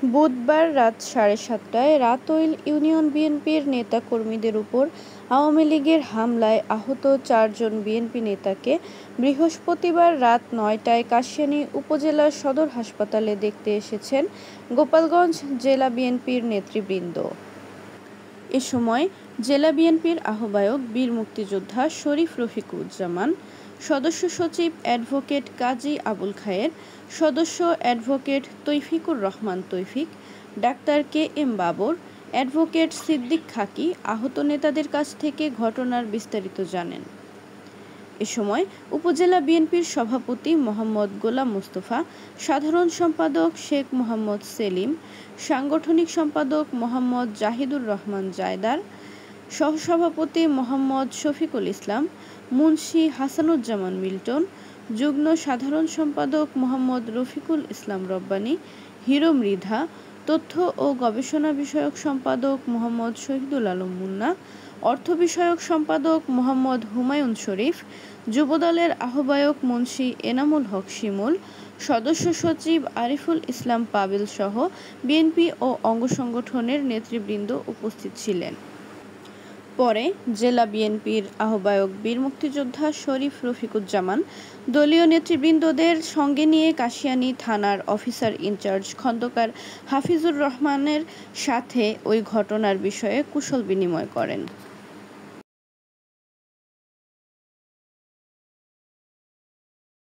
বুধবার রাত 7:30টায় রাতইল ইউনিয়ন বিএনপির নেতাকর্মীদের উপর আওয়ামী লীগের হামলায় আহত 4 জন বিএনপি নেতাকে বৃহস্পতিবার রাত 9টায় কাশিয়ানী উপজেলা সদর হাসপাতালে দেখতে এসেছেন গোপালগঞ্জ জেলা বিএনপির নেতৃবৃন্দ। এ সময় জেলা বিএনপির আহ্বায়ক বীর মুক্তিযোদ্ধা শরীফ রফিকুজ্জামান, সদস্য সচিব অ্যাডভোকেট কাজী আবুল খায়ের, সদস্য advocate Taufiqur Rahman Taufiq, doctor K M. Babar, advocate Siddique Khaki আহত নেতাদের কাছ থেকে ঘটনার বিস্তারিত জানেন। এ সময় উপজেলা বিএনপির সভাপতি মোহাম্মদ গোলাম মোস্তফা, সাধারণ সম্পাদক শেখ মোহাম্মদ সেলিম, সাংগঠনিক সম্পাদক মোহাম্মদ জাহিদুর রহমান জায়দার, সহসভাপতি মোহাম্মদ শফিকুল ইসলাম, মুন্সি হাসানুজ্জামান মিল্টন, যুগ্ম সাধারণ সম্পাদক মোহাম্মদ রফিকুল ইসলাম রব্বানী, হিরো মৃধা, তথ্য ও গবেষণা বিষয়ক সম্পাদক মোহাম্মদ শহীদুল আলম মুন্না, অর্থ বিষয়ক সম্পাদক মোহাম্মদ হুমায়ুন শরীফ, যুবদলের আহ্বায়ক মুন্সি এনামুল হক শিমুল, সদস্য সচিব আরিফুল ইসলাম পাবেল সহ বিএনপি ও অঙ্গ সংগঠনের নেতৃবৃন্দ উপস্থিত ছিলেন। পরে জেলা বিএনপির আহ্বায়ক বীর মুক্তিযোদ্ধা শরীফ রফিকুজ্জামান দলীয় নেতৃবৃন্দদের সঙ্গে নিয়ে কাশিয়ানী থানার অফিসার ইনচার্জ খন্দকার হাফিজুর রহমানের সাথে ওই ঘটনার বিষয়ে কুশল বিনিময় করেন।